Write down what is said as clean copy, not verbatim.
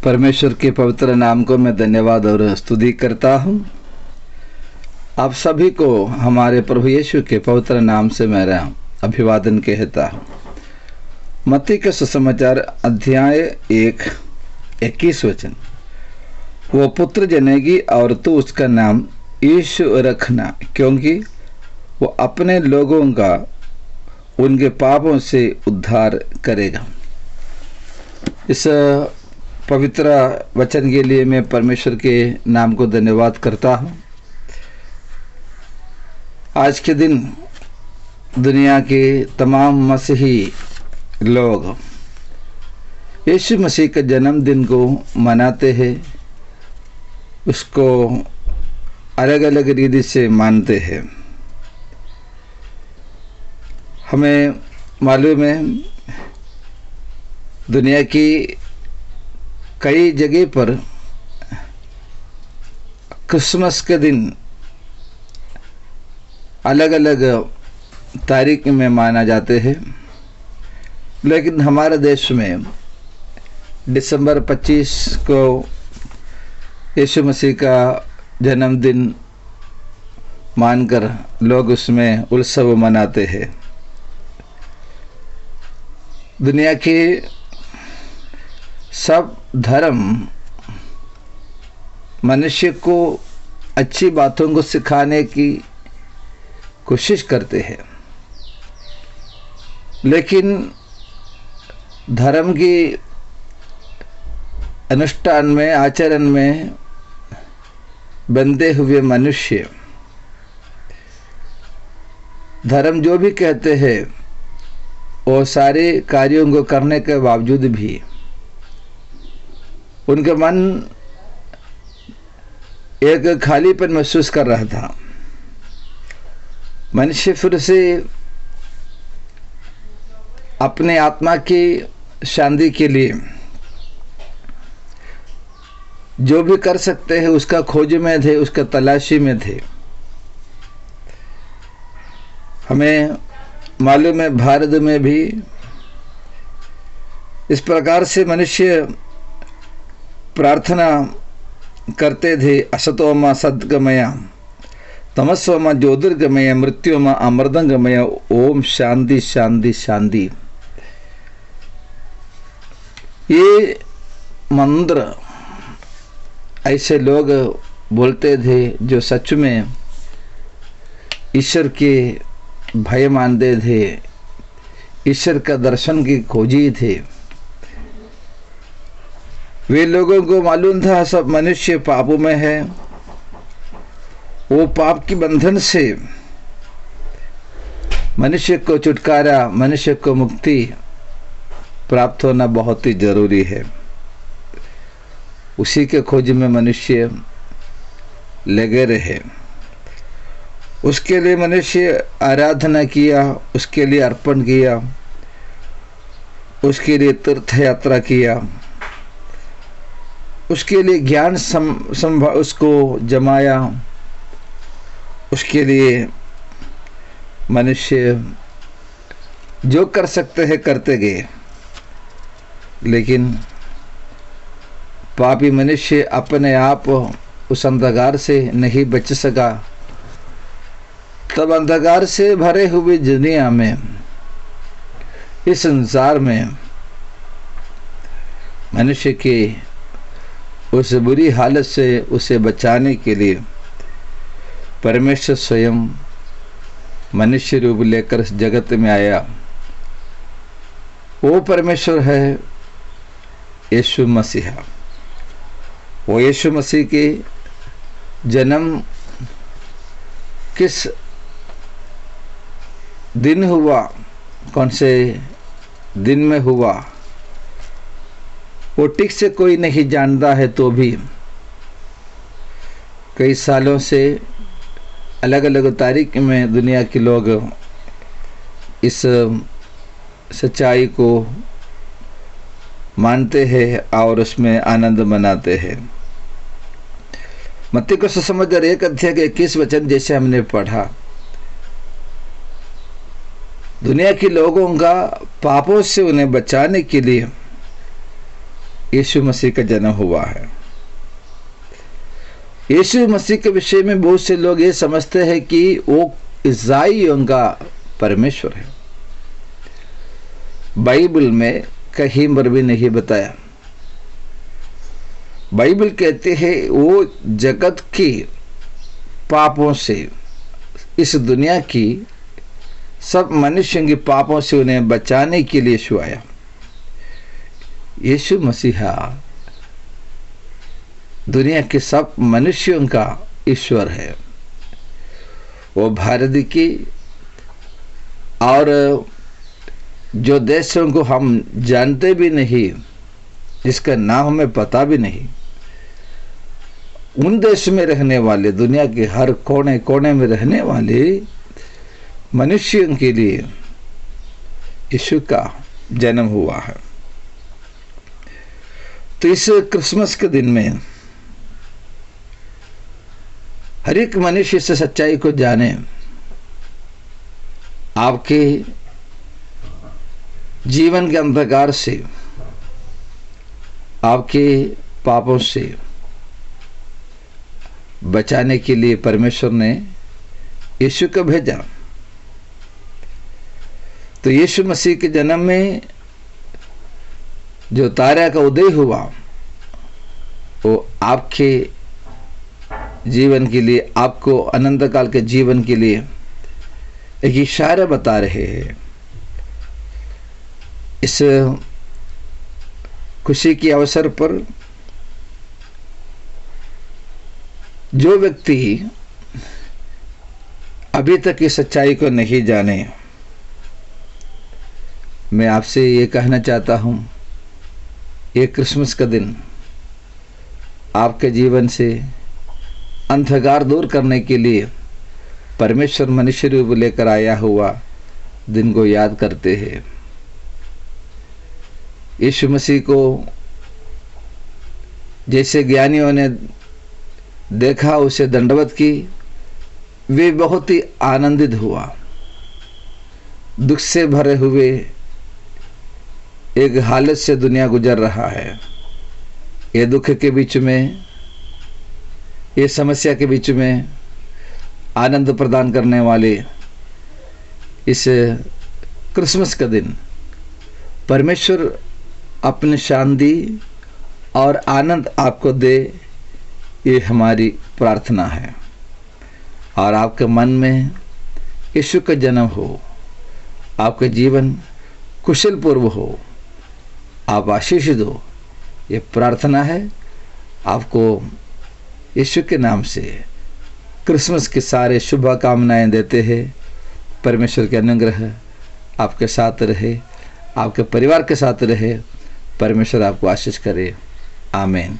परमेश्वर के पवित्र नाम को मैं धन्यवाद और स्तुति करता हूँ। आप सभी को हमारे प्रभु यीशु के पवित्र नाम से मेरा अभिवादन कहता हूँ। मत्ती के सुसमाचार अध्याय 1:21 वचन, वो पुत्र जनेगी और तू उसका नाम यीशु रखना, क्योंकि वो अपने लोगों का उनके पापों से उद्धार करेगा। इस पवित्र वचन के लिए मैं परमेश्वर के नाम को धन्यवाद करता हूँ। आज के दिन दुनिया के तमाम मसीही लोग यीशु मसीह के जन्मदिन को मनाते हैं, उसको अलग अलग रीति से मानते हैं। हमें मालूम है दुनिया की कई जगह पर क्रिसमस के दिन अलग अलग तारीख में माना जाते हैं, लेकिन हमारे देश में दिसंबर 25 को यीशु मसीह का जन्मदिन मानकर लोग उसमें उत्सव मनाते हैं। दुनिया के सब धर्म मनुष्य को अच्छी बातों को सिखाने की कोशिश करते हैं, लेकिन धर्म की अनुष्ठान में, आचरण में बंधे हुए मनुष्य धर्म जो भी कहते हैं वो सारे कार्यों को करने के बावजूद भी उनका मन एक खालीपन महसूस कर रहा था। मनुष्य फिर से अपने आत्मा की शांति के लिए जो भी कर सकते हैं उसका खोज में थे, उसका तलाशी में थे। हमें मालूम है भारत में भी इस प्रकार से मनुष्य प्रार्थना करते थे, असतोमा सद्गमय, तमस्वमा ज्योतिर्गमय, मृत्युमा अमृतंगमय, ओम शांति शांति शांति। ये मंत्र ऐसे लोग बोलते थे जो सच में ईश्वर के भय मानते थे, ईश्वर का दर्शन की खोजी थे। वे लोगों को मालूम था सब मनुष्य पापों में है, वो पाप की बंधन से मनुष्य को छुटकारा, मनुष्य को मुक्ति प्राप्त होना बहुत ही जरूरी है। उसी के खोज में मनुष्य लगे रहे। उसके लिए मनुष्य आराधना किया, उसके लिए अर्पण किया, उसके लिए तीर्थ यात्रा किया, उसके लिए ज्ञान उसको जमाया, उसके लिए मनुष्य जो कर सकते हैं करते गए। लेकिन पापी मनुष्य अपने आप उस अंधकार से नहीं बच सका। तब अंधकार से भरे हुए दुनिया में, इस संसार में मनुष्य के उस बुरी हालत से उसे बचाने के लिए परमेश्वर स्वयं मनुष्य रूप लेकर इस जगत में आया। वो परमेश्वर है यीशु मसीह। वो यीशु मसीह के जन्म किस दिन हुआ, कौन से दिन में हुआ, वो ठीक से कोई नहीं जानता है। तो भी कई सालों से अलग अलग तारीख में दुनिया के लोग इस सच्चाई को मानते हैं और उसमें आनंद मनाते हैं। मत्ती को सुसमाचार 1:21 वचन जैसे हमने पढ़ा, दुनिया के लोगों का पापों से उन्हें बचाने के लिए यीशु मसीह का जन्म हुआ है। यीशु मसीह के विषय में बहुत से लोग ये समझते हैं कि वो इस्राएलियों का परमेश्वर है। बाइबल में कहीं पर भी नहीं बताया। बाइबल कहते हैं वो जगत की पापों से, इस दुनिया की सब मनुष्यों के पापों से उन्हें बचाने के लिए यीशु आया। यीशु मसीहा दुनिया के सब मनुष्यों का ईश्वर है। वो भारत की और जो देशों को हम जानते भी नहीं, जिसका नाम हमें पता भी नहीं, उन देश में रहने वाले, दुनिया के हर कोने कोने में रहने वाले मनुष्यों के लिए यीशु का जन्म हुआ है। तो इस क्रिसमस के दिन में हर एक मनुष्य इस सच्चाई को जाने, आपके जीवन के अंधकार से, आपके पापों से बचाने के लिए परमेश्वर ने यीशु को भेजा। तो यीशु मसीह के जन्म में जो तारा का उदय हुआ, वो आपके जीवन के लिए, आपको अनंत काल के जीवन के लिए एक इशारा बता रहे हैं। इस खुशी के अवसर पर जो व्यक्ति अभी तक इस सच्चाई को नहीं जाने, मैं आपसे ये कहना चाहता हूं, ये क्रिसमस का दिन आपके जीवन से अंधकार दूर करने के लिए परमेश्वर मनुष्य रूप लेकर आया हुआ दिन को याद करते हैं। यीशु मसीह को जैसे ज्ञानियों ने देखा, उसे दंडवत की, वे बहुत ही आनंदित हुआ। दुख से भरे हुए एक हालत से दुनिया गुजर रहा है। ये दुख के बीच में, ये समस्या के बीच में आनंद प्रदान करने वाले इस क्रिसमस का दिन परमेश्वर अपनी शांति और आनंद आपको दे, ये हमारी प्रार्थना है। और आपके मन में यीशु का जन्म हो, आपका जीवन कुशल पूर्व हो, आप आशीषित हो, ये प्रार्थना है। आपको यीशु के नाम से क्रिसमस की सारे शुभकामनाएं देते हैं। परमेश्वर के अनुग्रह आपके साथ रहे, आपके परिवार के साथ रहे। परमेश्वर आपको आशीष करे। आमीन।